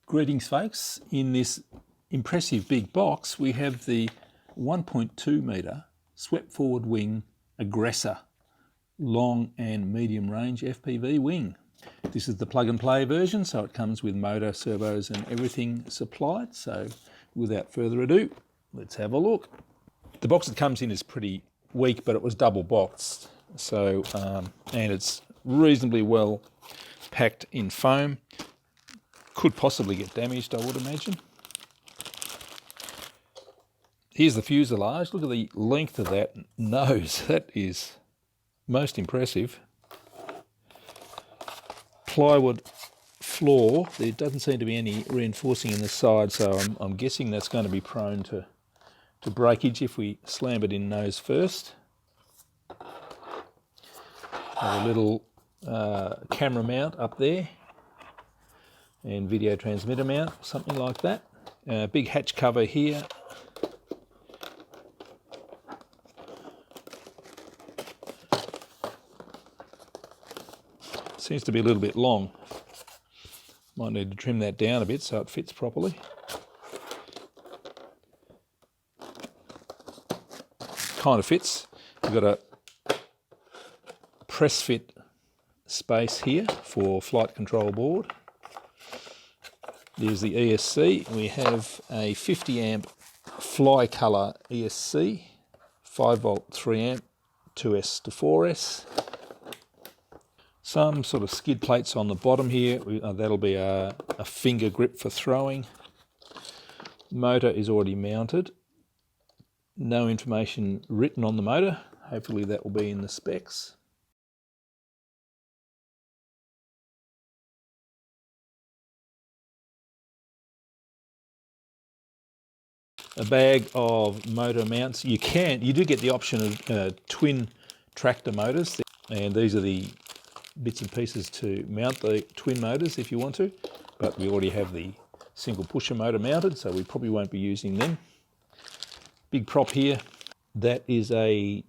Greetings folks, in this impressive big box we have the 1.2 metre swept forward wing Aggressor long and medium range FPV wing. This is the plug and play version, so it comes with motor, servos and everything supplied. So without further ado, let's have a look. The box it comes in is pretty weak, but it was double boxed, so and it's reasonably well packed in foam. Could possibly get damaged, I would imagine. Here's the fuselage. Look at the length of that nose. That is most impressive. Plywood floor. There doesn't seem to be any reinforcing in the side, so I'm guessing that's going to be prone to breakage if we slam it in nose first. Have a little camera mount up there, and video transmitter mount, something like that. Big hatch cover here. Seems to be a little bit long. Might need to trim that down a bit so it fits properly. Kind of fits. We've got a press fit space here for flight control board. There's the ESC. We have a 50 amp fly colour ESC, 5 volt 3 amp, 2S to 4S. Some sort of skid plates on the bottom here. That'll be a finger grip for throwing. Motor is already mounted. No information written on the motor. Hopefully that will be in the specs. A bag of motor mounts. You do get the option of twin tractor motors, and these are the bits and pieces to mount the twin motors if you want to, but we already have the single pusher motor mounted, so we probably won't be using them. Big prop here. That is a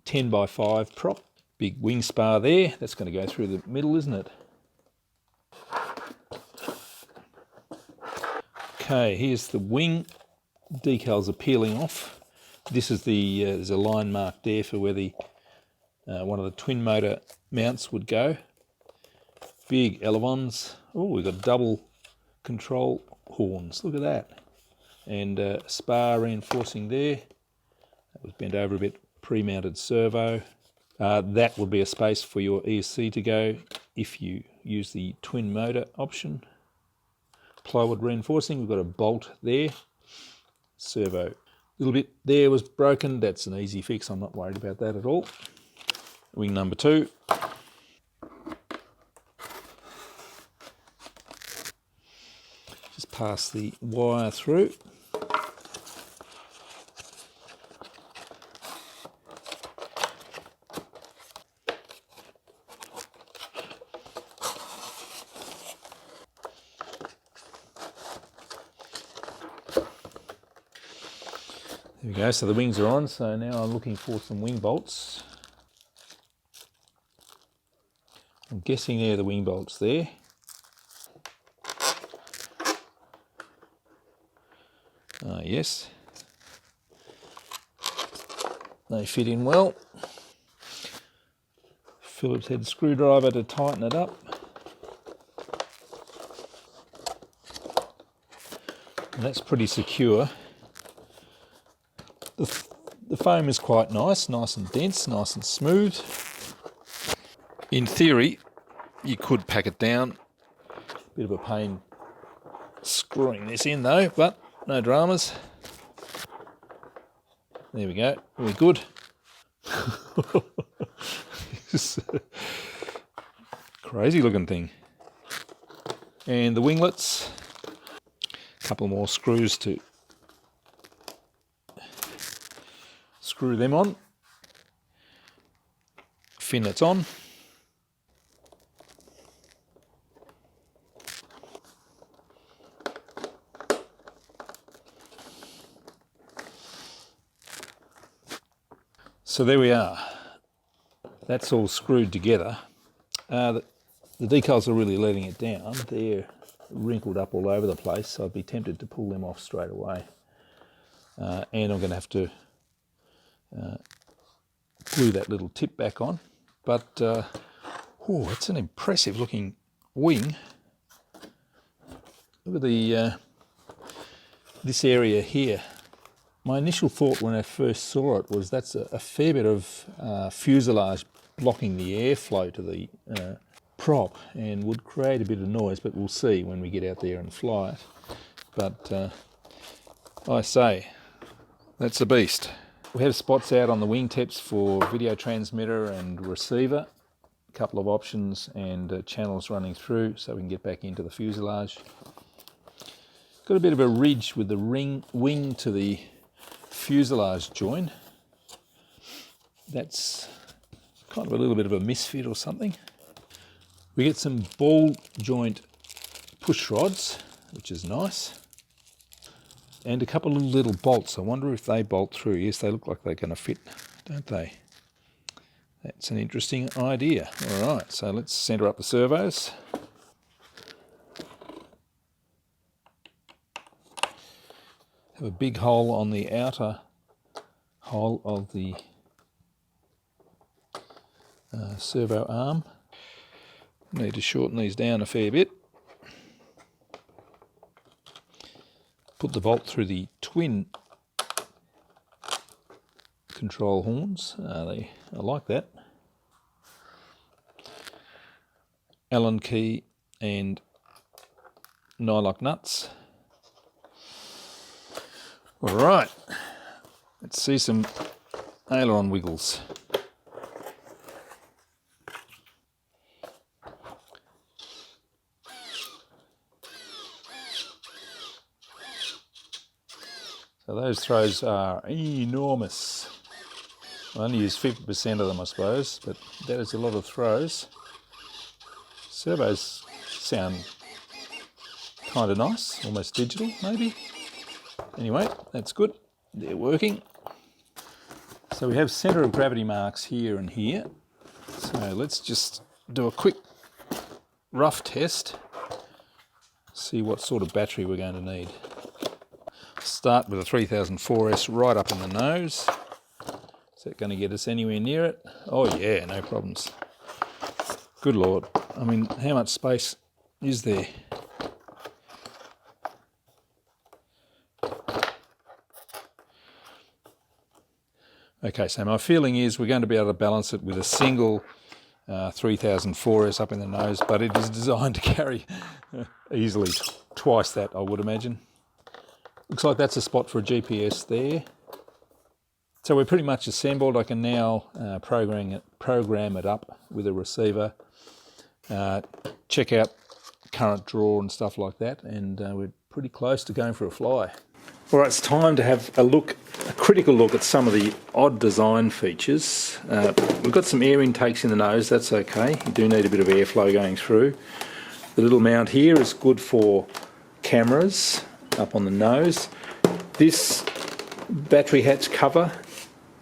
10 by 5 prop. Big wing spar there. That's going to go through the middle, isn't it? Okay, here's the wing. Decals are peeling off. This is the there's a line marked there for where the one of the twin motor mounts would go. Big elevons. Oh, we've got double control horns. Look at that. And spar reinforcing there. That was bent over a bit. Pre-mounted servo. That would be a space for your ESC to go if you use the twin motor option. Plywood reinforcing. We've got a bolt there. Servo. A little bit there was broken. That's an easy fix. I'm not worried about that at all. Wing number 2. Just pass the wire through. There we go, so the wings are on, so now I'm looking for some wing bolts. I'm guessing they're the wing bolts there. Yes. They fit in well. Phillips head screwdriver to tighten it up. And that's pretty secure. The foam is quite nice and dense, nice and smooth. In theory, you could pack it down. Bit of a pain screwing this in though, but no dramas. There we go, we're good. Crazy looking thing. And the winglets, a couple more screws to screw them on. Fin that's on. So there we are. That's all screwed together. The decals are really letting it down. They're wrinkled up all over the place, so I'd be tempted to pull them off straight away. And I'm going to have to glue that little tip back on. But, it's an impressive looking wing. Look at the this area here. My initial thought when I first saw it was that's a fair bit of fuselage blocking the airflow to the prop and would create a bit of noise, but we'll see when we get out there and fly it. But I say, that's a beast. We have spots out on the wingtips for video transmitter and receiver, a couple of options and channels running through so we can get back into the fuselage. Got a bit of a ridge with the wing to the fuselage joint. That's kind of a little bit of a misfit or something. We get some ball joint push rods, which is nice. And a couple of little bolts. I wonder if they bolt through. Yes, they look like they're going to fit, don't they? That's an interesting idea. All right, so let's centre up the servos. Have a big hole on the outer hole of the servo arm. Need to shorten these down a fair bit. Put the bolt through the twin control horns. I like that. Allen key and nylock nuts. All right, let's see some aileron wiggles. So those throws are enormous. I only use 50% of them, I suppose, but that is a lot of throws. Servos sound kind of nice, almost digital maybe. Anyway, that's good. They're working. So we have centre of gravity marks here and here. So let's just do a quick rough test. See what sort of battery we're going to need. Start with a 3004S right up in the nose. Is that going to get us anywhere near it? Oh yeah, no problems. Good Lord. I mean, how much space is there? Okay, so my feeling is we're going to be able to balance it with a single 3004S up in the nose, but it is designed to carry easily twice that, I would imagine. Looks like that's a spot for a GPS there. So we're pretty much assembled. I can now program it up with a receiver, check out current draw and stuff like that, and we're pretty close to going for a fly. All right, it's time to have a critical look at some of the odd design features. We've got some air intakes in the nose, that's okay. You do need a bit of airflow going through. The little mount here is good for cameras up on the nose. This battery hatch cover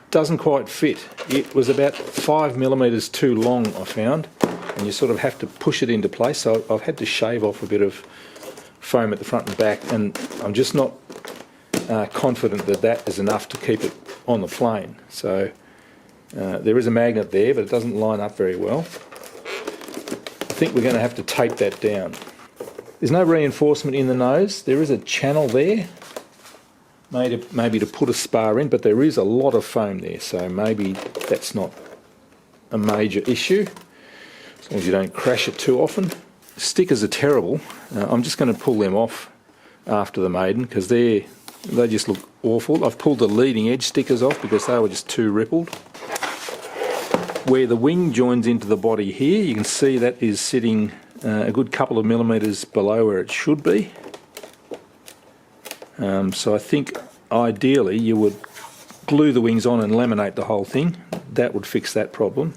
doesn't quite fit. It was about 5mm too long, I found, and you sort of have to push it into place, so I've had to shave off a bit of foam at the front and back, and I'm just not confident that that is enough to keep it on the plane. So there is a magnet there, but it doesn't line up very well. I think we're going to have to tape that down. There's no reinforcement in the nose. There is a channel there, maybe to put a spar in, but there is a lot of foam there, so maybe that's not a major issue, as long as you don't crash it too often. Stickers are terrible. I'm just going to pull them off after the maiden, because they just look awful. I've pulled the leading edge stickers off because they were just too rippled. Where the wing joins into the body here, you can see that is sitting a good couple of millimetres below where it should be. So I think ideally you would glue the wings on and laminate the whole thing. That would fix that problem.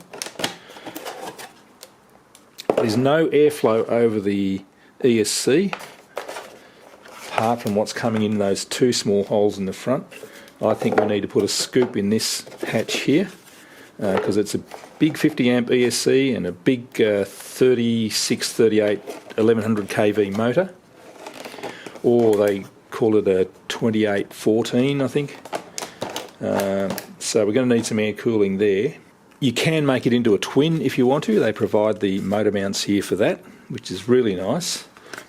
There's no airflow over the ESC, apart from what's coming in those two small holes in the front. I think we need to put a scoop in this hatch here, because it's a big 50 amp ESC and a big 36, 38, 1100 kV motor. or they call it a 2814, I think. So we're going to need some air cooling there. You can make it into a twin if you want to. They provide the motor mounts here for that, which is really nice.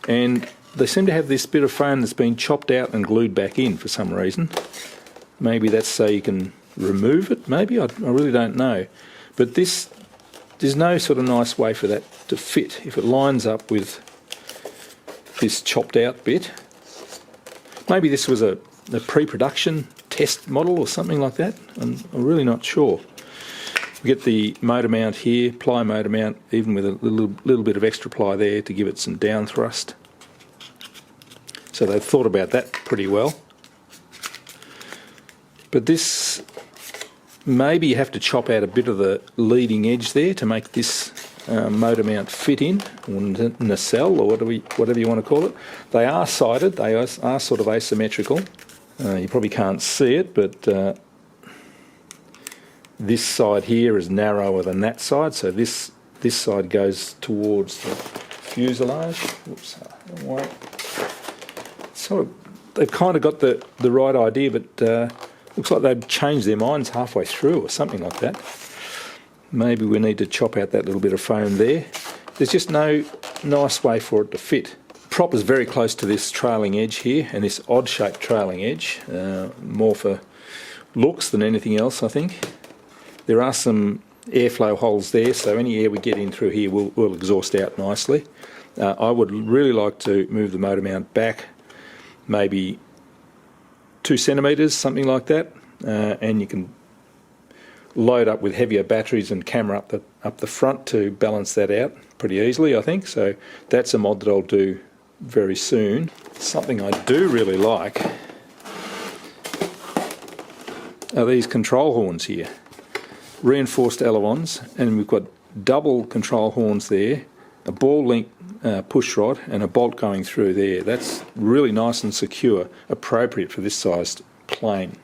And they seem to have this bit of foam that's been chopped out and glued back in for some reason. Maybe that's so you can remove it, maybe? I really don't know. But there's no sort of nice way for that to fit. If it lines up with this chopped out bit, maybe this was a pre-production test model or something like that. I'm really not sure. We get the motor mount here, ply motor mount, even with a little bit of extra ply there to give it some down thrust. So they've thought about that pretty well. But this, maybe you have to chop out a bit of the leading edge there to make this motor mount fit in, or nacelle, or whatever you want to call it. They are sighted, they are sort of asymmetrical. You probably can't see it, but this side here is narrower than that side, so this side goes towards the fuselage. Oops, wrong way. So they've kind of got the right idea, but looks like they've changed their minds halfway through or something like that. Maybe we need to chop out that little bit of foam there. There's just no nice way for it to fit. Prop is very close to this trailing edge here, and this odd-shaped trailing edge, more for looks than anything else, I think. There are some airflow holes there, so any air we get in through here will exhaust out nicely. I would really like to move the motor mount back, maybe 2 centimetres, something like that, and you can load up with heavier batteries and camera up the front to balance that out pretty easily, I think. So that's a mod that I'll do very soon. Something I do really like are these control horns here. Reinforced ailerons, and we've got double control horns there, a ball link push rod and a bolt going through there. That's really nice and secure, appropriate for this sized plane.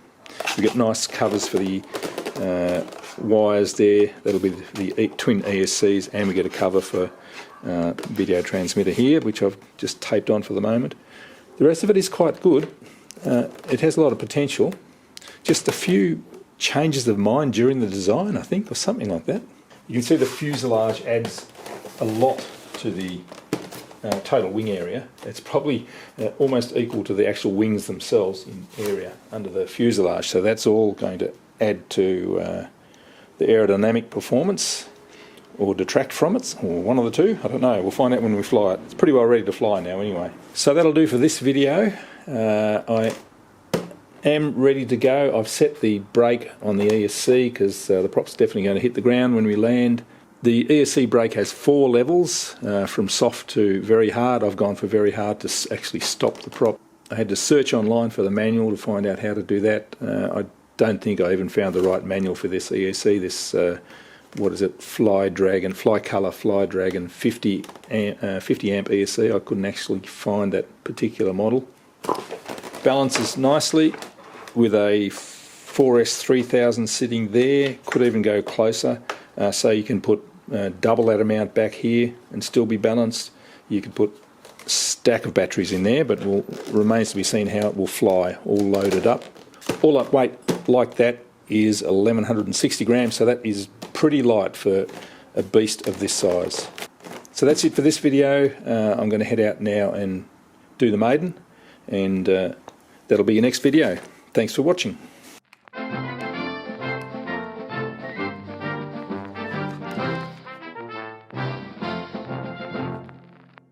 We've got nice covers for the wires there. That'll be the twin ESCs, and we get a cover for video transmitter here, which I've just taped on for the moment. The rest of it is quite good. It has a lot of potential. Just a few changes of mind during the design, I think, or something like that. You can see the fuselage adds a lot to the total wing area. It's probably almost equal to the actual wings themselves in area under the fuselage, so that's all going to add to the aerodynamic performance, or detract from it, or one of the two. I don't know, we'll find out when we fly it. It's pretty well ready to fly now anyway. So that'll do for this video. I am ready to go. I've set the brake on the ESC because the prop's definitely going to hit the ground when we land. The ESC brake has 4 levels, from soft to very hard. I've gone for very hard to actually stop the prop. I had to search online for the manual to find out how to do that. I don't think I even found the right manual for this ESC, this, what is it, Fly Dragon 50 amp ESC. I couldn't actually find that particular model. Balances nicely with a 4S 3000 sitting there, could even go closer, so you can put double that amount back here and still be balanced. You could put a stack of batteries in there, but remains to be seen how it will fly, all loaded up. All up weight like that is 1160 grams, so that is pretty light for a beast of this size. So that's it for this video. I'm going to head out now and do the maiden, and that'll be your next video. Thanks for watching.